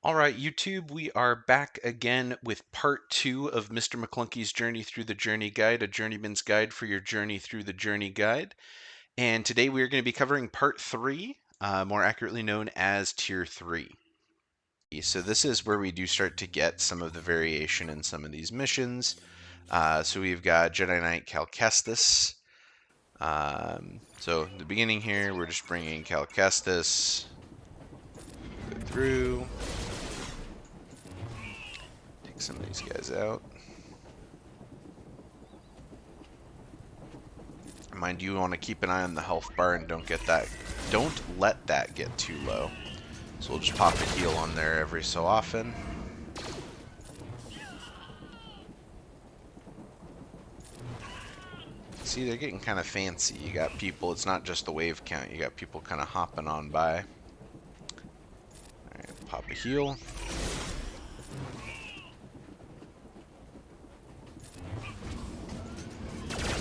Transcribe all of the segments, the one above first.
All right, YouTube, we are back again with part 2 of Mr. Maclunkey's Journey Through the Journey Guide, a journeyman's guide for your journey through the journey guide. And today we are going to be covering part 3, more accurately known as Tier 3. So this is where we do start to get some of the variation in some of these missions. So we've got Jedi Knight Cal Kestis. So at the beginning here, we're just bringing Cal Kestis, go through, take some of these guys out. Mind you, want to keep an eye on the health bar and don't let that get too low. So we'll just pop a heal on there every so often. See, they're getting kind of fancy. You got people, it's not just the wave count, you got people kind of hopping on by. Alright, pop a heal.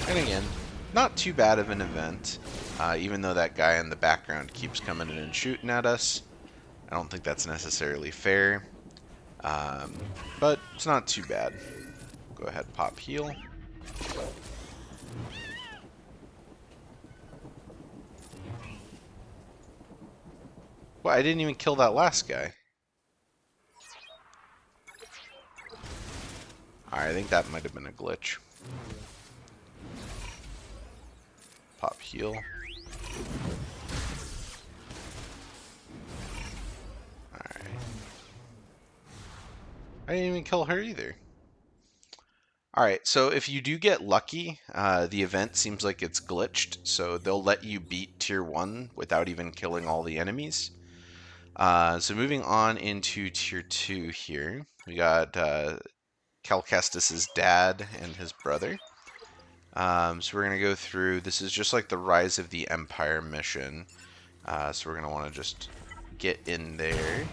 And again, not too bad of an event, even though that guy in the background keeps coming in and shooting at us. I don't think that's necessarily fair, but it's not too bad. Go ahead, pop heal. Well, I didn't even kill that last guy. Alright, I think that might have been a glitch. Pop heal. Alright. I didn't even kill her either. Alright, so if you do get lucky, the event seems like it's glitched, so they'll let you beat Tier 1 without even killing all the enemies. So moving on into Tier 2 here, we got Cal Kestis' dad and his brother. So we're going to go through, this is just like the Rise of the Empire mission. So we're going to want to just get in there.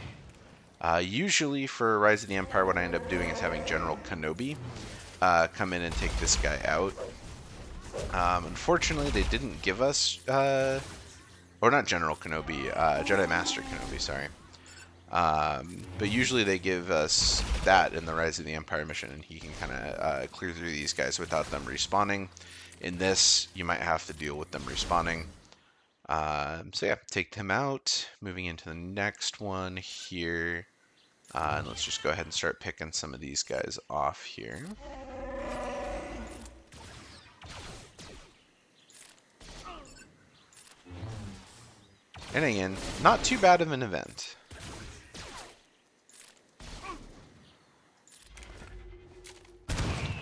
Usually for Rise of the Empire, what I end up doing is having General Kenobi come in and take this guy out. Unfortunately, they didn't give us, or not General Kenobi, Jedi Master Kenobi, sorry. But usually they give us that in the Rise of the Empire mission, and he can kind of clear through these guys without them respawning. In this, you might have to deal with them respawning. So yeah, take him out. Moving into the next one here. And let's just go ahead and start picking some of these guys off here. And again, not too bad of an event.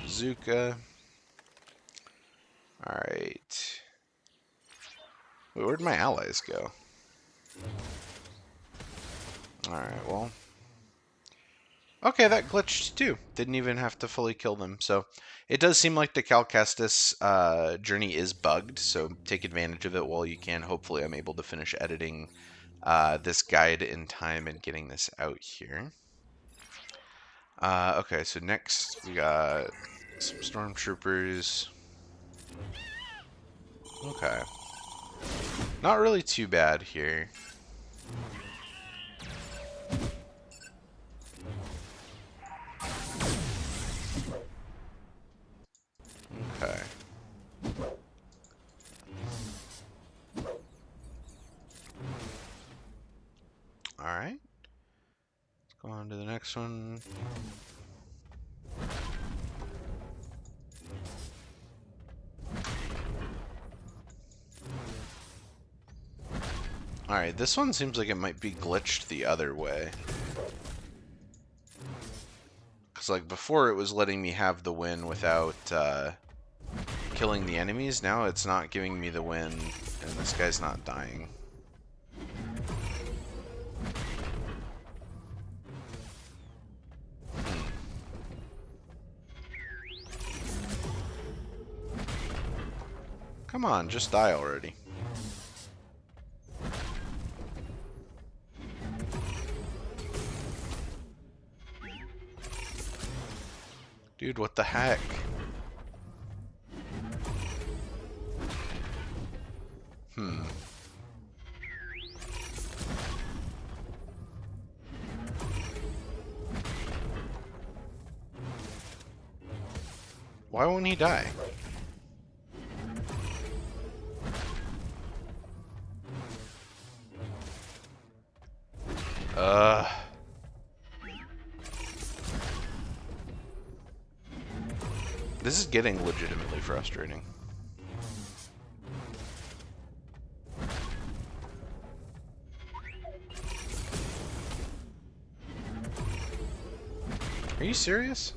Zuka. Alright. Wait, where'd my allies go? Alright, well. Okay, that glitched too. Didn't even have to fully kill them. So it does seem like the Cal Kestis journey is bugged, so take advantage of it while you can. Hopefully I'm able to finish editing this guide in time and getting this out here. Okay, so next we got some stormtroopers. Okay. Not really too bad here. Okay. Alright. Let's go on to the next one. Alright, this one seems like it might be glitched the other way. Because, like, before it was letting me have the win without killing the enemies. Now it's not giving me the win, and this guy's not dying. Come on, just die already. Dude, what the heck? Why won't he die? This is getting legitimately frustrating. Are you serious?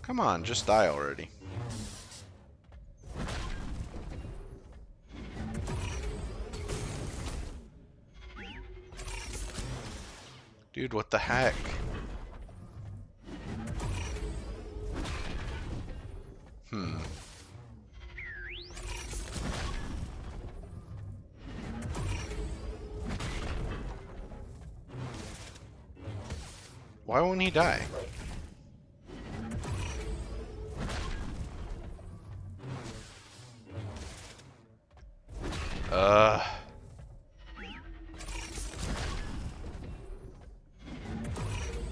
Come on, just die already. Dude, what the heck? Why won't he die?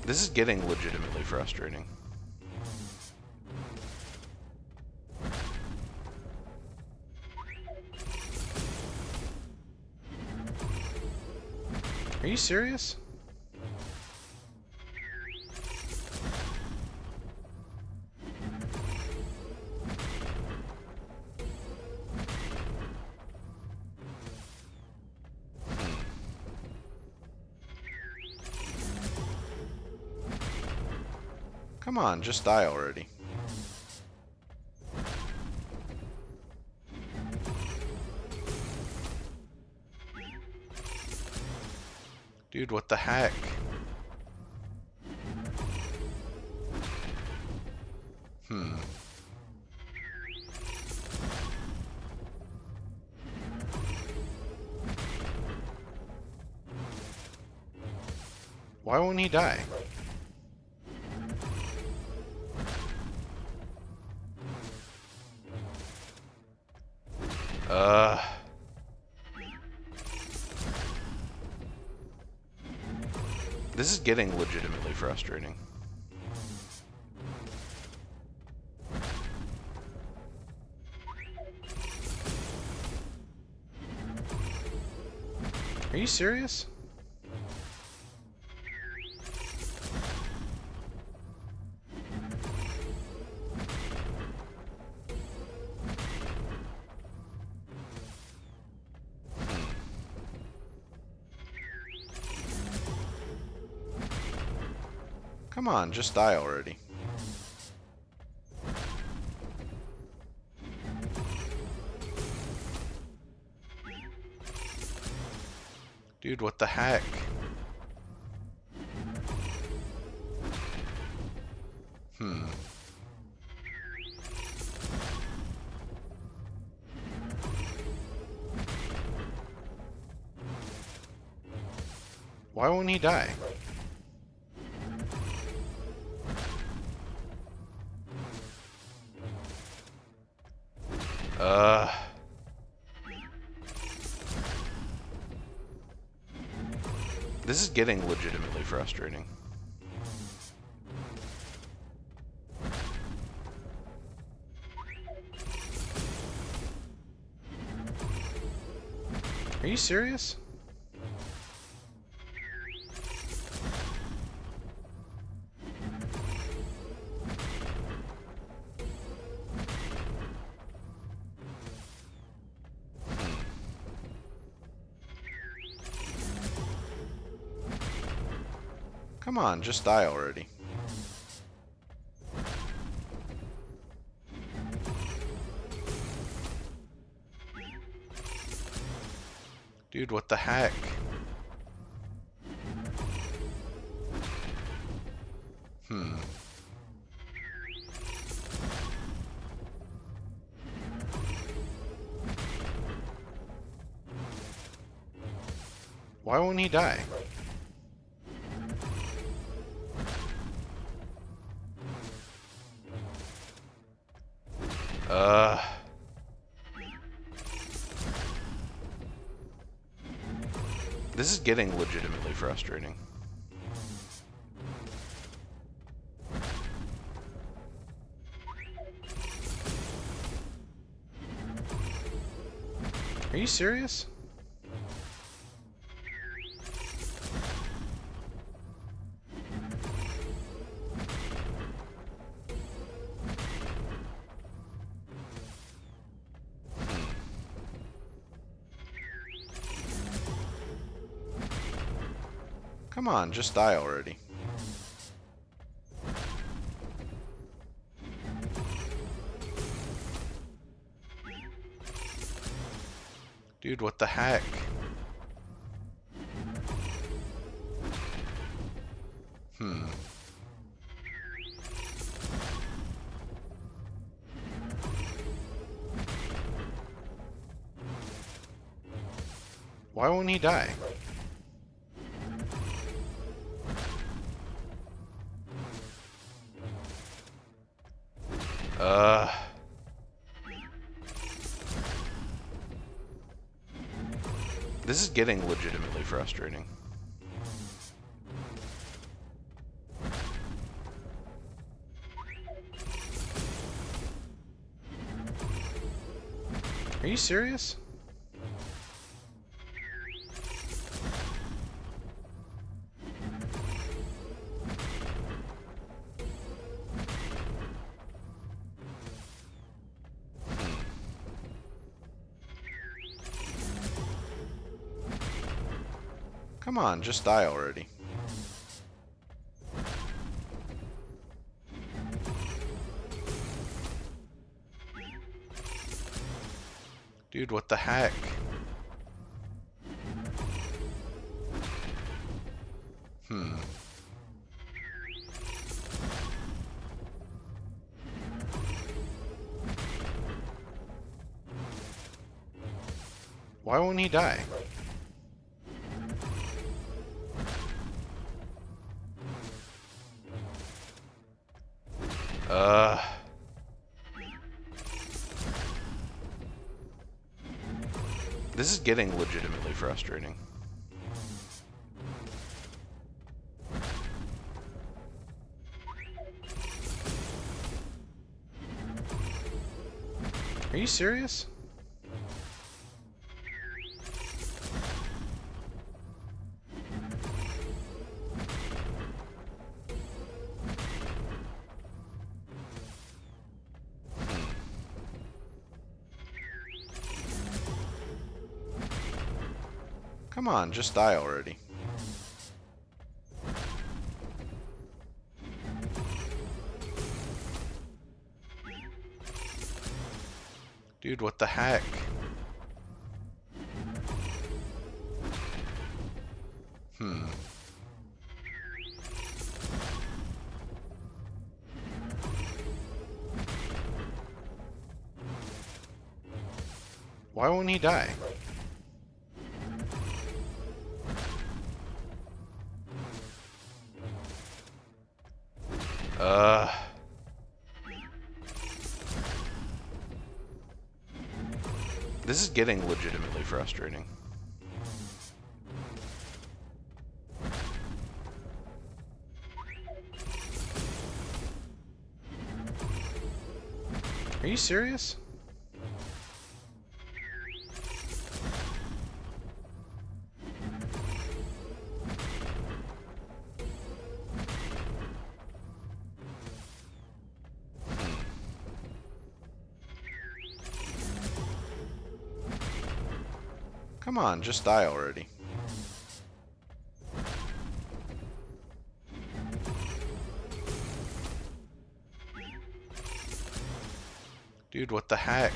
This is getting legitimately frustrating. Are you serious? Come on, just die already. Dude, what the heck? Why won't he die? This is getting legitimately frustrating. Are you serious? Come on, just die already. Dude, what the heck? Why won't he die? This is getting legitimately frustrating. Are you serious? Come on, just die already. Dude, what the heck? Why won't he die? This is getting legitimately frustrating. Are you serious? Come on, just die already. Dude, what the heck? Why won't he die? This is getting legitimately frustrating. Are you serious? Come on, just die already. Dude, what the heck? Why won't he die? This is getting legitimately frustrating. Are you serious? Come on, just die already. Dude, what the heck? Why won't he die? This is getting legitimately frustrating. Are you serious? Come on, just die already. Dude, what the heck?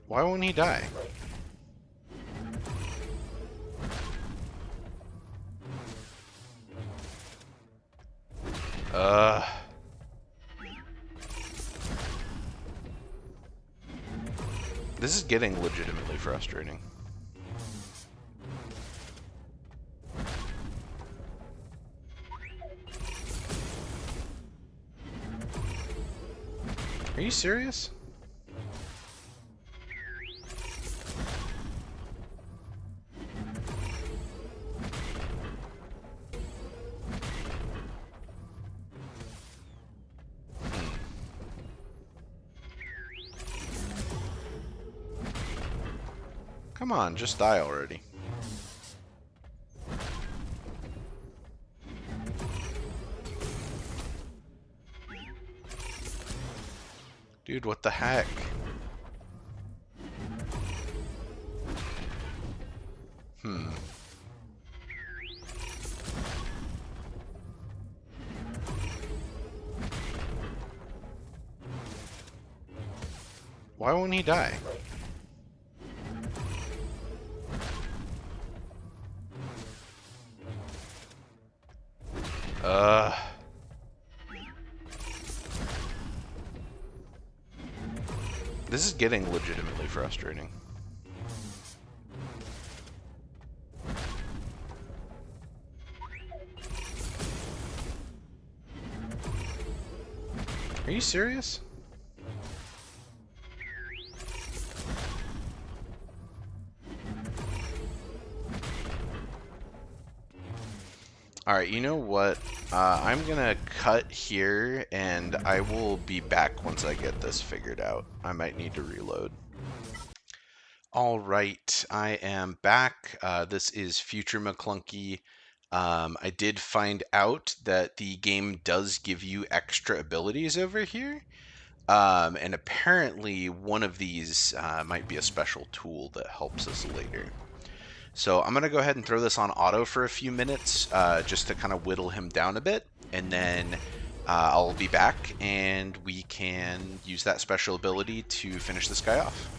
Why won't he die? This is getting legitimately frustrating. Are you serious? Come on, just die already. Dude, what the heck? Why won't he die? This is getting legitimately frustrating. Are you serious? Alright, you know what? I'm gonna cut here, and I will be back once I get this figured out. I might need to reload. Alright, I am back. This is Future Maclunkey. I did find out that the game does give you extra abilities over here. And apparently one of these might be a special tool that helps us later. So I'm going to go ahead and throw this on auto for a few minutes just to kind of whittle him down a bit. And then I'll be back and we can use that special ability to finish this guy off.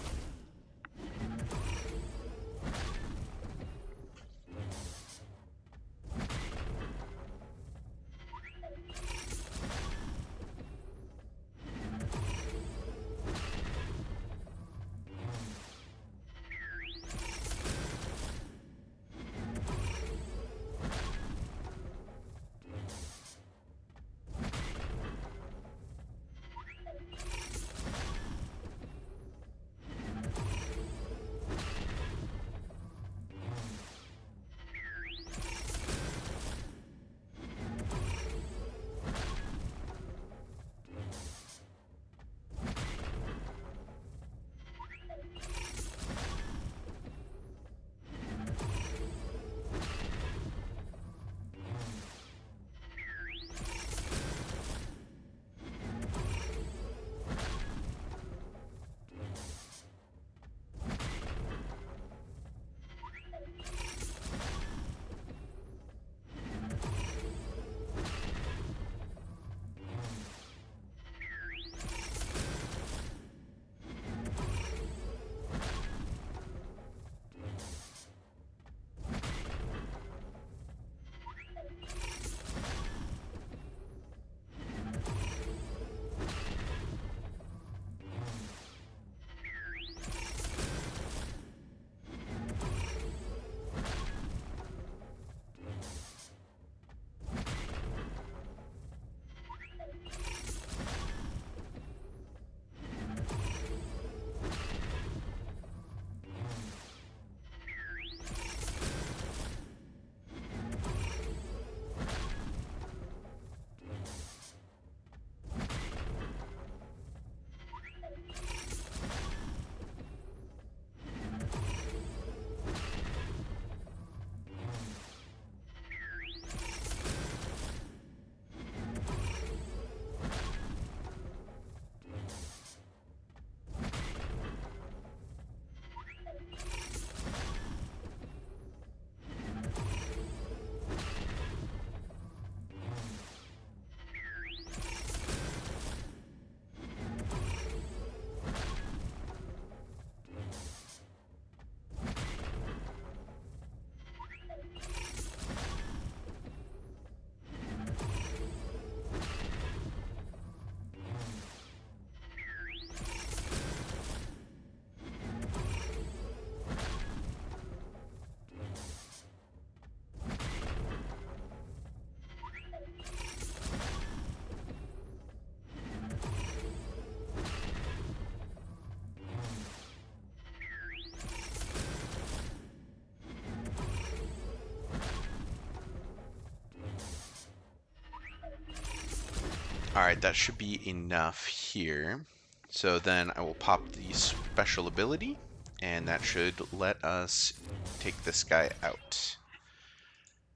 Alright, that should be enough here. So then I will pop the special ability, and that should let us take this guy out.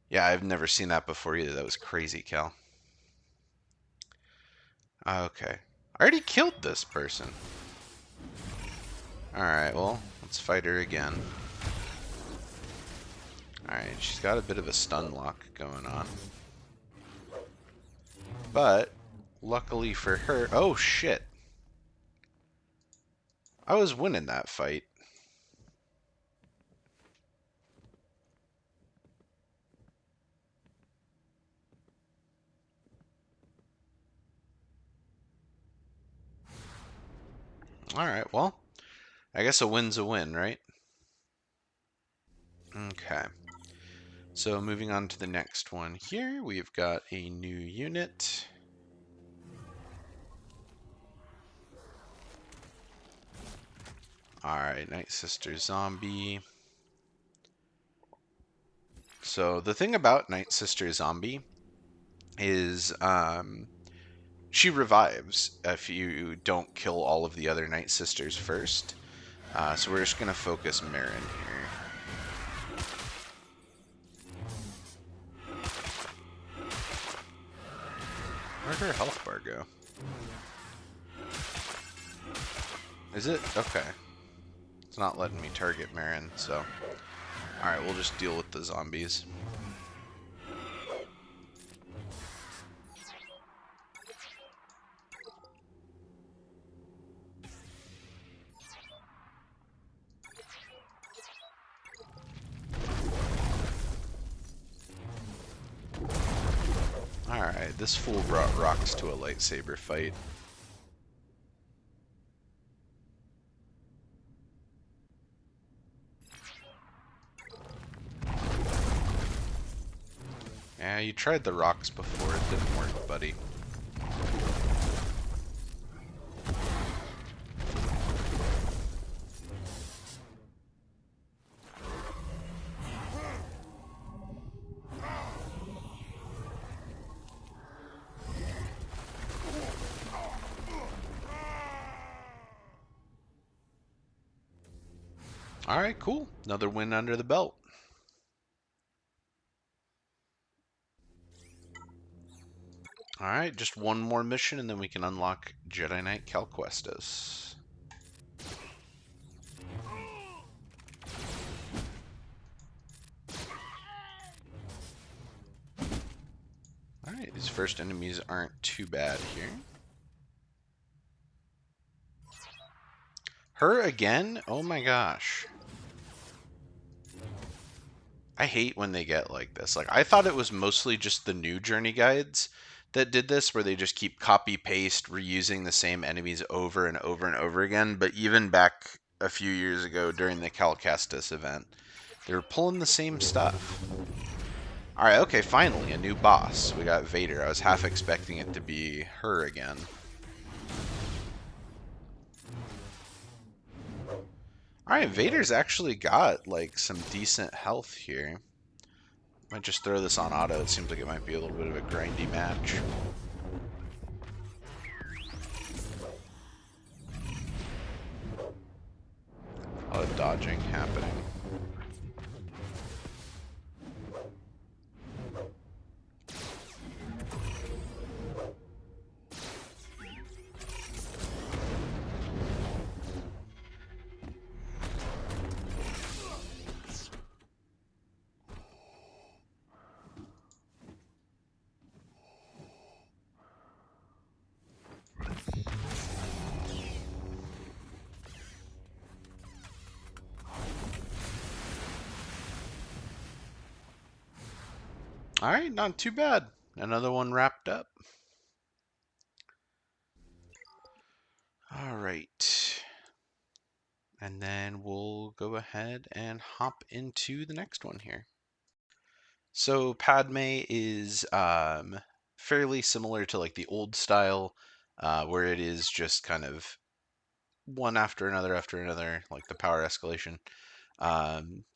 Yeah, I've never seen that before either. That was crazy, Cal. Okay. I already killed this person. Alright, well, let's fight her again. Alright, she's got a bit of a stun lock going on. But, luckily for her... Oh, shit. I was winning that fight. Alright, well, I guess a win's a win, right? Okay. So moving on to the next one here, we've got a new unit. Alright, Night Sister Zombie. So the thing about Night Sister Zombie is she revives if you don't kill all of the other Night Sisters first. So we're just going to focus Marin here. Where'd her health bar go? Is it? Okay. It's not letting me target Marin, so... Alright, we'll just deal with the zombies. Alright, this fool brought rocks to a lightsaber fight. Yeah, you tried the rocks before, it didn't work, buddy. Alright, cool. Another win under the belt. Alright, just one more mission and then we can unlock Jedi Knight Cal Kestis. Alright, these first enemies aren't too bad here. Her again? Oh my gosh. I hate when they get like this. Like, I thought it was mostly just the new Journey guides that did this, where they just keep copy-paste, reusing the same enemies over and over and over again. But even back a few years ago during the Cal Kestis event, they were pulling the same stuff. Alright, okay, finally, a new boss. We got Vader. I was half expecting it to be her again. Alright, Vader's actually got, like, some decent health here. Might just throw this on auto. It seems like it might be a little bit of a grindy match. A lot of dodging happening. Alright, not too bad. Another one wrapped up. Alright. And then we'll go ahead and hop into the next one here. So Padme is fairly similar to like the old style, where it is just kind of one after another, like the power escalation.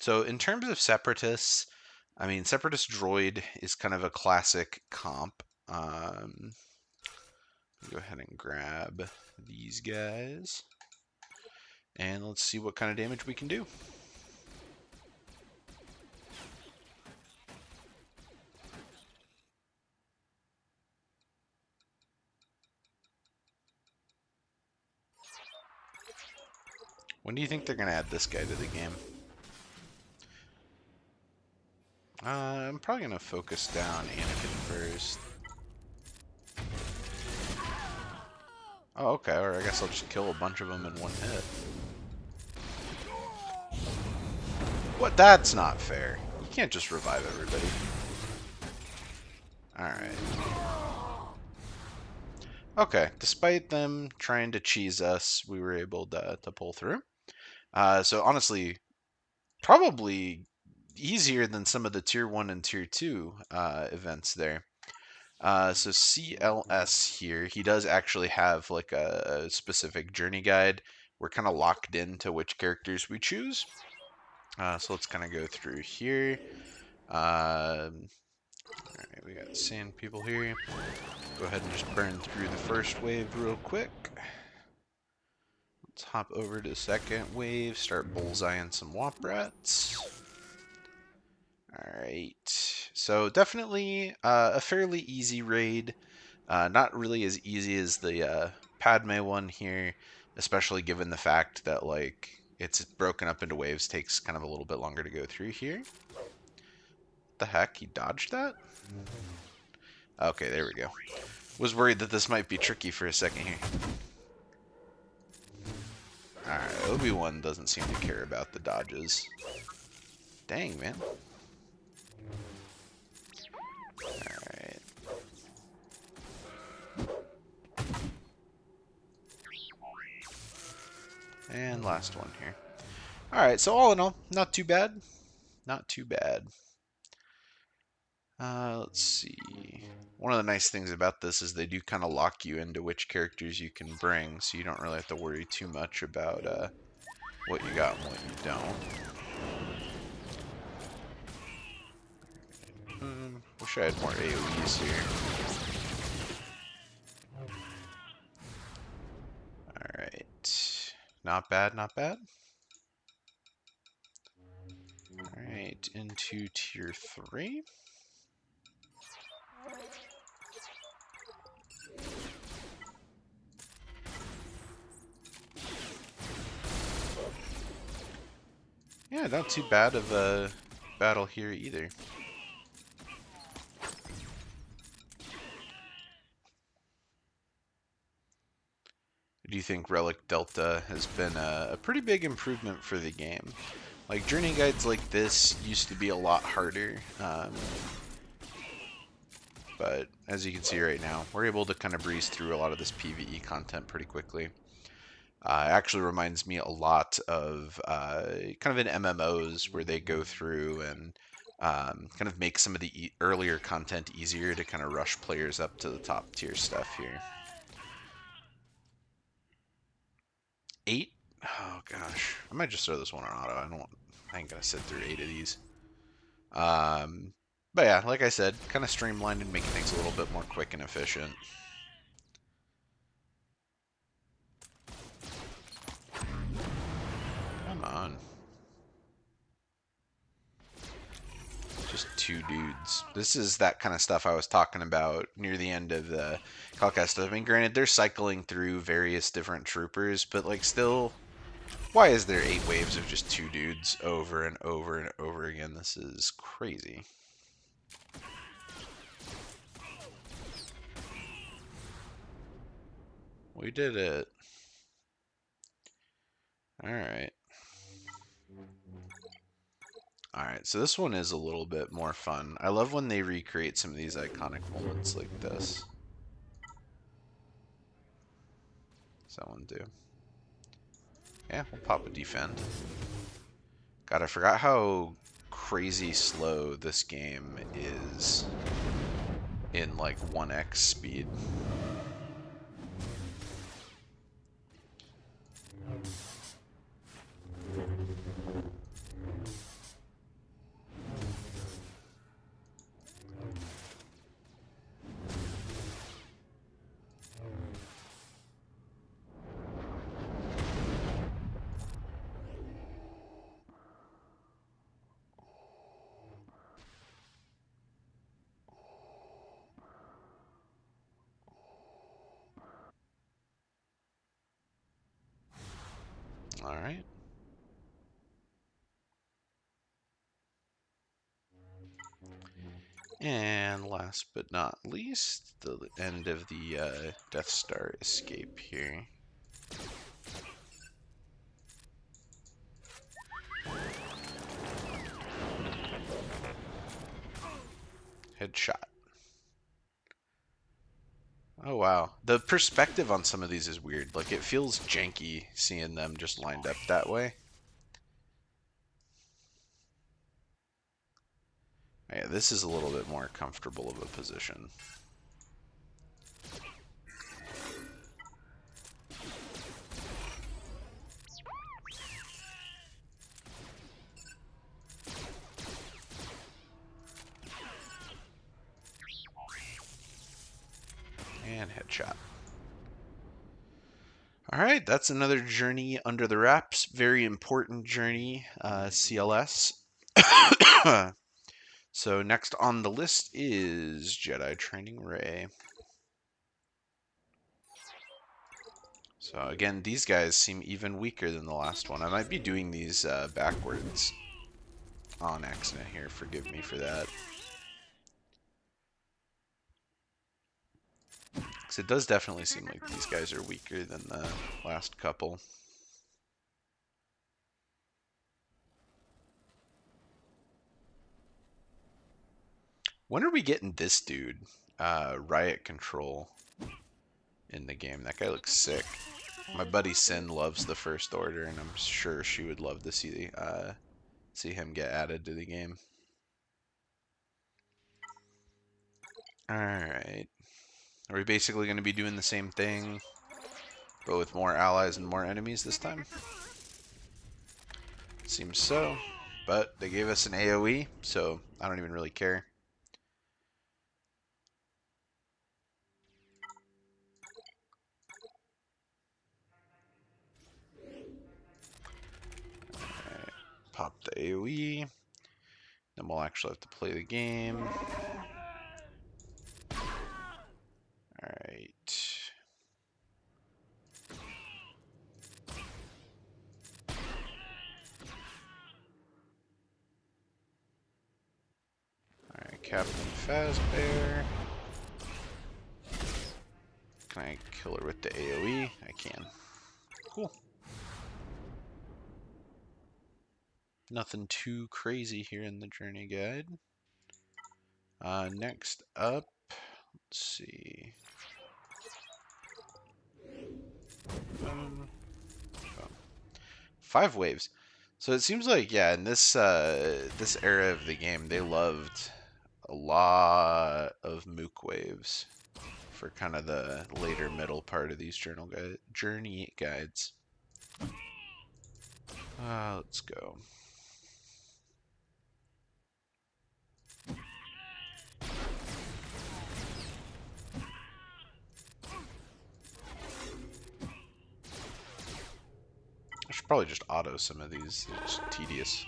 So in terms of Separatists, I mean, Separatist Droid is kind of a classic comp. Go ahead and grab these guys. And let's see what kind of damage we can do. When do you think they're going to add this guy to the game? I'm probably going to focus down Anakin first. Oh, okay. Or I guess I'll just kill a bunch of them in one hit. What? That's not fair. You can't just revive everybody. Alright. Okay. Despite them trying to cheese us, we were able to pull through. So honestly, probably easier than some of the tier 1 and tier 2 events there. So CLS here, he does actually have like a specific journey guide. We're kind of locked into which characters we choose. So let's kind of go through here. Alright, we got sand people here. Go ahead and just burn through the first wave real quick. Let's hop over to the second wave, start bullseyeing some womp rats. Alright, so definitely a fairly easy raid. Not really as easy as the Padme one here, especially given the fact that like it's broken up into waves, takes kind of a little bit longer to go through here. What the heck? He dodged that? Okay, there we go. Was worried that this might be tricky for a second here. Alright, Obi-Wan doesn't seem to care about the dodges. Dang, man. Alright. And last one here. Alright, so all in all, not too bad. Not too bad. Let's see. One of the nice things about this is they do kind of lock you into which characters you can bring, so you don't really have to worry too much about what you got and what you don't. Wish I had more AoEs here. Alright. Not bad, not bad. Alright, into tier 3. Yeah, not too bad of a battle here either. Do you think Relic Delta has been a pretty big improvement for the game? Like, journey guides like this used to be a lot harder, but as you can see right now, we're able to kind of breeze through a lot of this PvE content pretty quickly. It actually reminds me a lot of kind of in MMOs where they go through and kind of make some of the earlier content easier to kind of rush players up to the top tier stuff here. 8? Oh gosh, I might just throw this one on auto. I ain't gonna sit through 8 of these. But yeah, like I said, kind of streamlined and making things a little bit more quick and efficient. Come on. Just 2 dudes. This is that kind of stuff I was talking about near the end of the Calcasta. I mean, granted, they're cycling through various different troopers, but like still, why is there 8 waves of just 2 dudes over and over and over again? This is crazy. We did it. Alright. Alright, so this one is a little bit more fun. I love when they recreate some of these iconic moments like this. What's that one do? Yeah, we'll pop a defend. God, I forgot how crazy slow this game is in like 1x speed. And last but not least, the end of the Death Star escape here. Headshot. Oh wow. The perspective on some of these is weird. Like, it feels janky seeing them just lined up that way. Yeah, this is a little bit more comfortable of a position. And headshot. Alright, that's another journey under the wraps. Very important journey, CLS. So next on the list is Jedi Training Rey. So again, these guys seem even weaker than the last one. I might be doing these backwards on accident here. Forgive me for that. Because it does definitely seem like these guys are weaker than the last couple. When are we getting this dude, Riot Control, in the game? That guy looks sick. My buddy Sin loves the First Order, and I'm sure she would love to see him get added to the game. Alright. Are we basically going to be doing the same thing, but with more allies and more enemies this time? Seems so. But they gave us an AoE, so I don't even really care. Alright. Pop the AoE. Then we'll actually have to play the game. Alright. Alright, Captain Fazbear. Can I kill her with the AoE? I can. Cool. Nothing too crazy here in the journey guide. Next up, let's see. 5 waves. So it seems like, yeah, in this this era of the game, they loved a lot of mook waves for kind of the later middle part of these journey guides. Let's go. I should probably just auto some of these. It's tedious.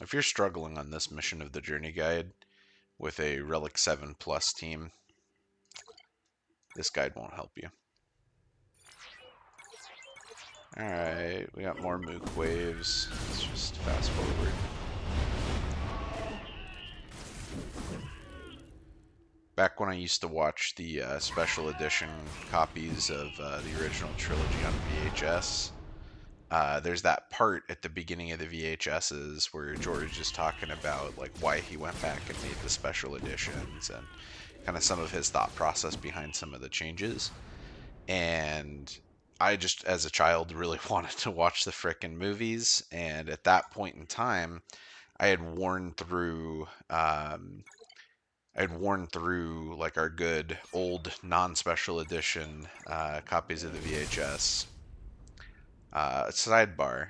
If you're struggling on this mission of the journey guide with a Relic 7 Plus team, this guide won't help you. Alright, we got more mook waves. Let's just fast forward. Back when I used to watch the special edition copies of the original trilogy on VHS, there's that part at the beginning of the VHSs where George is talking about like why he went back and made the special editions and kind of some of his thought process behind some of the changes. And I just, as a child, really wanted to watch the frickin' movies. And at that point in time, I had worn through like our good old non-special edition copies of the VHS. Sidebar.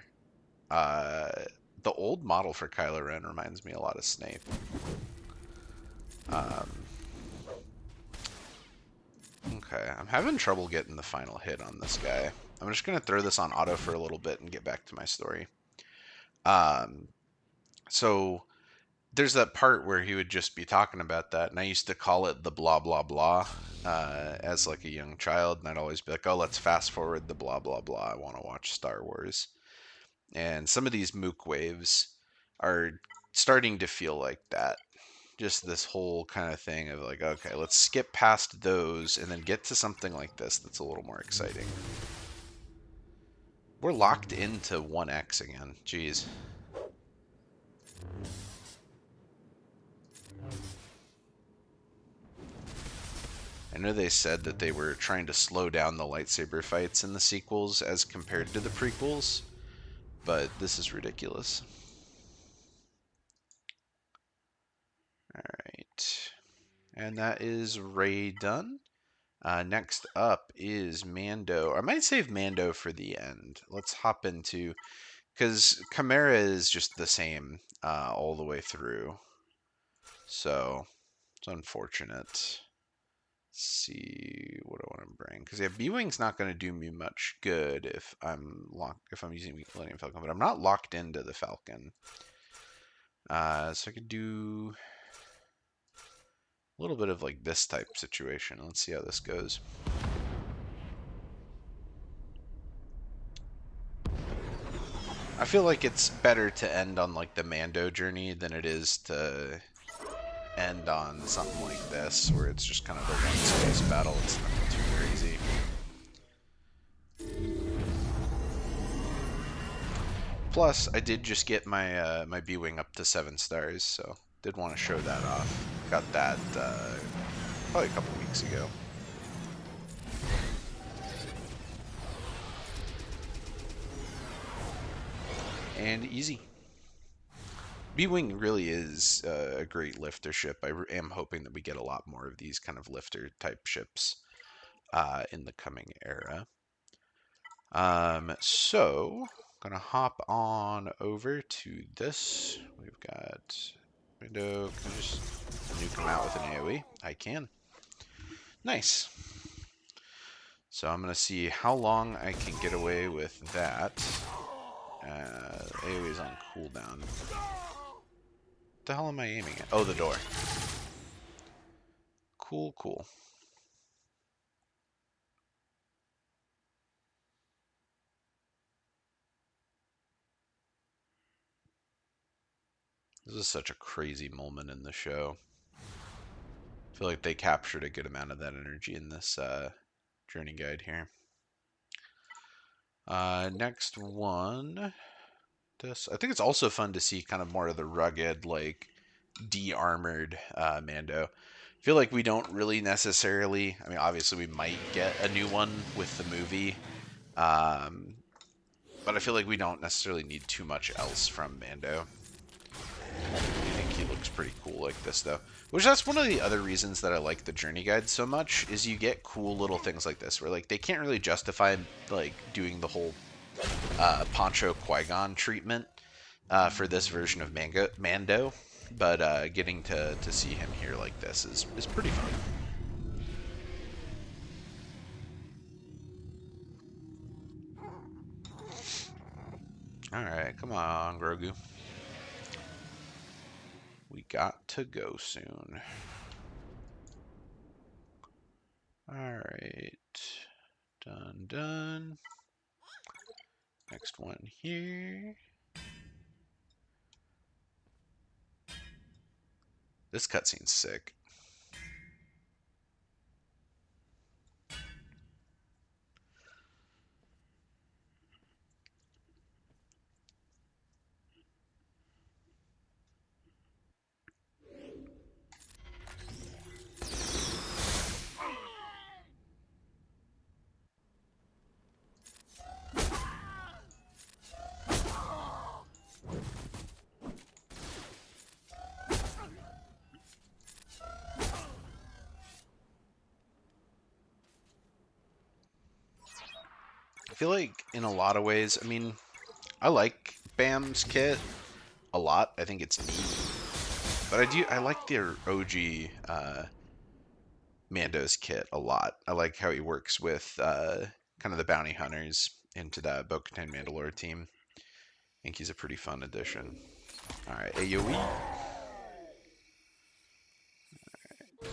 The old model for Kylo Ren reminds me a lot of Snape. Okay, I'm having trouble getting the final hit on this guy. I'm just going to throw this on auto for a little bit and get back to my story. So there's that part where he would just be talking about that, and I used to call it the blah blah blah as like a young child, and I'd always be like, oh, let's fast forward the blah blah blah, I want to watch Star Wars. And some of these mook waves are starting to feel like that. Just this whole kind of thing of like, okay, let's skip past those and then get to something like this that's a little more exciting. We're locked into 1x again. Jeez. I know they said that they were trying to slow down the lightsaber fights in the sequels as compared to the prequels, but this is ridiculous. Alright. And that is Rey done. Next up is Mando. I might save Mando for the end. Let's hop into... because Chimera is just the same all the way through. So, it's unfortunate. Let's see what I want to bring. Because yeah, B-Wing's not going to do me much good if I'm using Millennium Falcon, but I'm not locked into the Falcon. So I could do a little bit of like this type situation. Let's see how this goes. I feel like it's better to end on like the Mando journey than it is to end on something like this, where it's just kind of a one space battle. It's nothing too crazy. Plus, I did just get my my B-Wing up to 7 stars, so did want to show that off. Got that probably a couple weeks ago. And easy. B-Wing really is a great lifter ship. I am hoping that we get a lot more of these kind of lifter type ships in the coming era. So, gonna hop on over to this. We've got window. Can I just nuke him out with an AoE? I can. Nice. So I'm gonna see how long I can get away with that. AoE is on cooldown. What the hell am I aiming at? Oh, the door. Cool, cool. This is such a crazy moment in the show. I feel like they captured a good amount of that energy in this journey guide here. Next one. This, I think it's also fun to see kind of more of the rugged, like, de-armored Mando. I feel like we don't really necessarily... I mean, obviously we might get a new one with the movie. But I feel like we don't necessarily need too much else from Mando. I think he looks pretty cool like this, though. Which, that's one of the other reasons that I like the Journey Guide so much, is you get cool little things like this, where, like, they can't really justify, like, doing the whole Poncho Qui-Gon treatment for this version of Mando, but getting to see him here like this is pretty fun. Alright, come on, Grogu. We got to go soon. Alright. Done. Next one here. This cutscene's sick. I feel like in a lot of ways, I mean, I like Bam's kit a lot. I think it's neat. But I like the OG Mando's kit a lot. I like how he works with kind of the bounty hunters into that Bo-Katan Mandalore team. I think he's a pretty fun addition. Alright, AoE. Right.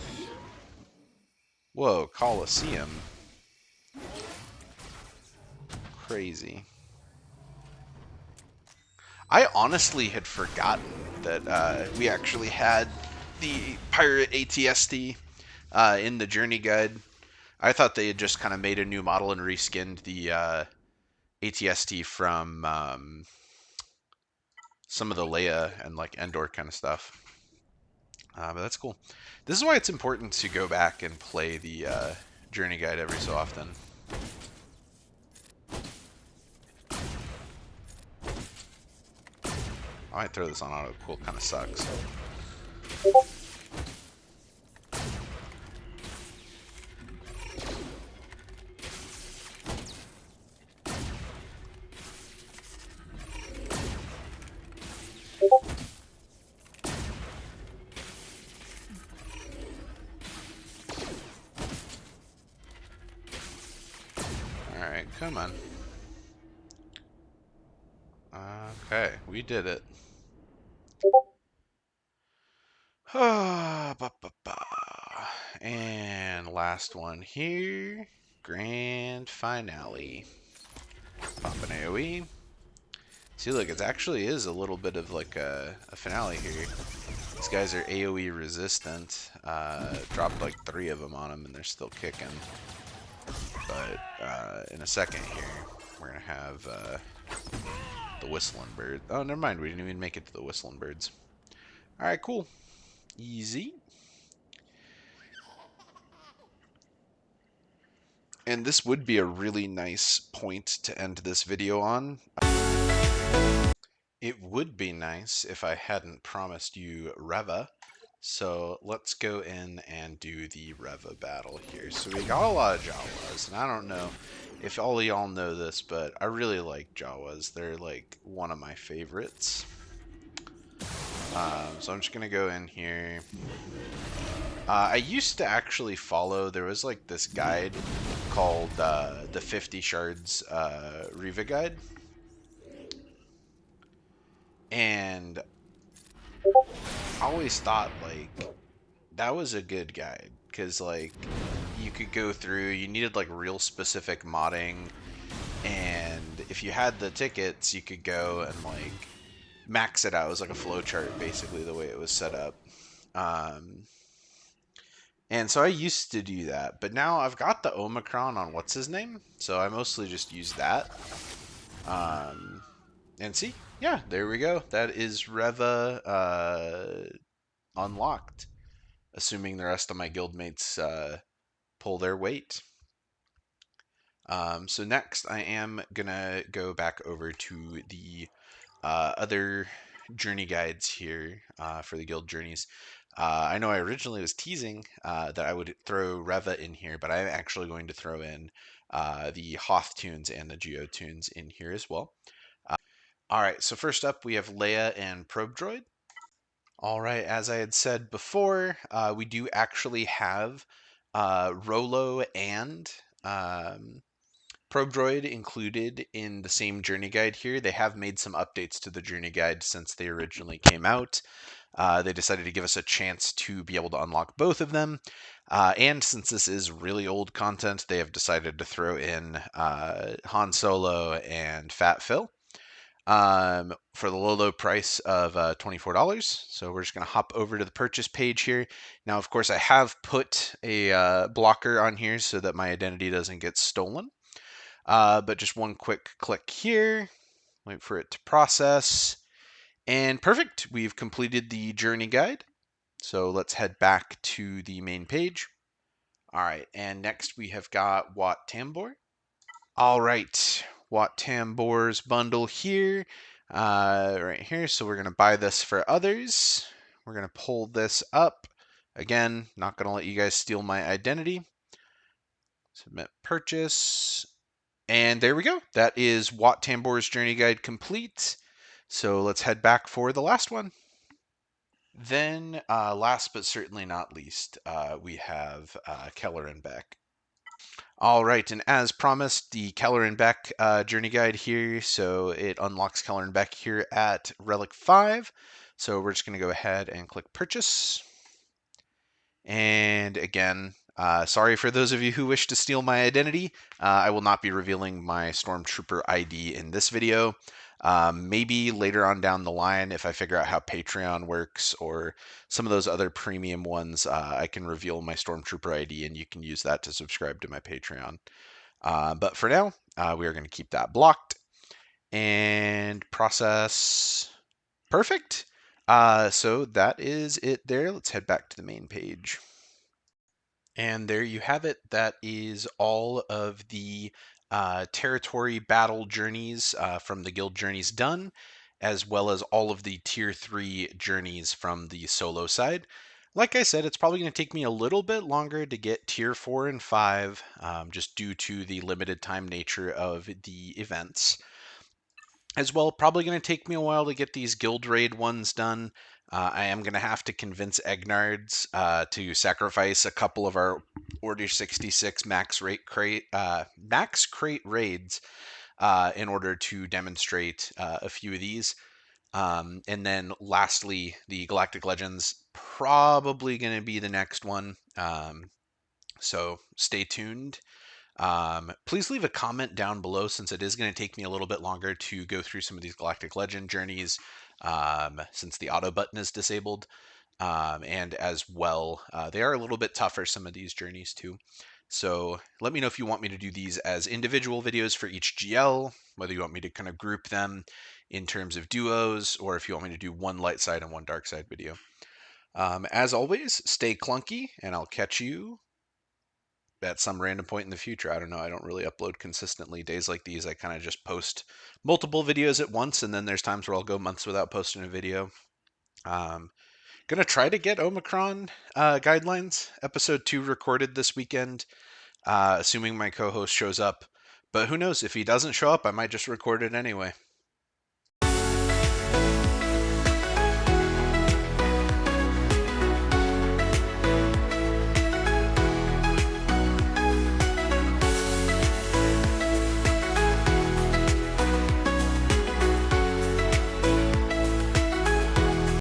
Whoa, Coliseum. Crazy. I honestly had forgotten that we actually had the pirate ATST in the Journey Guide. I thought they had just kind of made a new model and reskinned the ATST from some of the Leia and like Endor kind of stuff. But that's cool. This is why it's important to go back and play the Journey Guide every so often. I might throw this on auto. Cool, kind of sucks. Alright, come on. Okay, we did it. And last one here. Grand finale. Pop an AoE. See, look, it actually is a little bit of like a finale here. These guys are AoE resistant. Dropped like 3 of them on them and they're still kicking. But in a second here, we're going to have the Whistling Bird. Oh, never mind. We didn't even make it to the Whistling Birds. Alright, cool. Easy. And this would be a really nice point to end this video on. It would be nice if I hadn't promised you Reva. So let's go in and do the Reva battle here. So we got a lot of Jawas, and I don't know if all of y'all know this, but I really like Jawas. They're like one of my favorites. So I'm just gonna go in here. I used to actually follow, there was like this guide called the 50 Shards Reva guide. And I always thought like that was a good guide because like you could go through, you needed like real specific modding, and if you had the tickets you could go and like max it out. It was like a flowchart basically the way it was set up. And so I used to do that, but now I've got the Omicron on what's his name, so I mostly just use that. And see, yeah, there we go. That is Reva unlocked, assuming the rest of my guildmates pull their weight. So next, I am gonna go back over to the other journey guides here for the guild journeys. I know I originally was teasing that I would throw Reva in here, but I'm actually going to throw in the Hoth tunes and the Geo tunes in here as well. All right, so first up we have Leia and Probe Droid. All right, as I had said before, we do actually have Rolo and Probe Droid included in the same journey guide here. They have made some updates to the journey guide since they originally came out. They decided to give us a chance to be able to unlock both of them. And since this is really old content, they have decided to throw in Han Solo and Fat Phil for the low price of $24. So we're just going to hop over to the purchase page here. Now, of course, I have put a blocker on here so that my identity doesn't get stolen. But just one quick click here, wait for it to process, and perfect. We've completed the journey guide. So let's head back to the main page. All right, and next we have got Wat Tambor. All right, Wat Tambor's bundle here, right here. So we're going to buy this for others. We're going to pull this up. Again, not going to let you guys steal my identity. Submit purchase. And there we go. That is Wat Tambor's Journey Guide complete. So let's head back for the last one. Then, last but certainly not least, we have Keller and Beck. All right, and as promised, the Keller and Beck Journey Guide here. So it unlocks Keller and Beck here at Relic 5. So we're just going to go ahead and click Purchase. And again, sorry for those of you who wish to steal my identity. I will not be revealing my Stormtrooper ID in this video. Maybe later on down the line, if I figure out how Patreon works or some of those other premium ones, I can reveal my Stormtrooper ID and you can use that to subscribe to my Patreon. But for now, we are going to keep that blocked and process. Perfect. So that is it there. Let's head back to the main page. And there you have it. That is all of the territory battle journeys from the guild journeys done, as well as all of the tier 3 journeys from the solo side. Like I said, it's probably going to take me a little bit longer to get tier 4 and 5, just due to the limited time nature of the events. As well, probably going to take me a while to get these guild raid ones done. I am going to have to convince Egnards to sacrifice a couple of our Order 66 max crate raids in order to demonstrate a few of these. And then lastly, the Galactic Legends, probably going to be the next one. So stay tuned. Please leave a comment down below since it is going to take me a little bit longer to go through some of these Galactic Legend journeys since the auto button is disabled. And as well, they are a little bit tougher, some of these journeys too. So let me know if you want me to do these as individual videos for each GL, whether you want me to kind of group them in terms of duos, or if you want me to do one light side and one dark side video. As always, stay clunky, and I'll catch you at some random point in the future. I don't know. I don't really upload consistently. Days like these, I kind of just post multiple videos at once, and then there's times where I'll go months without posting a video. Gonna try to get Omicron guidelines episode 2 recorded this weekend, assuming my co-host shows up. But who knows? If he doesn't show up, I might just record it anyway.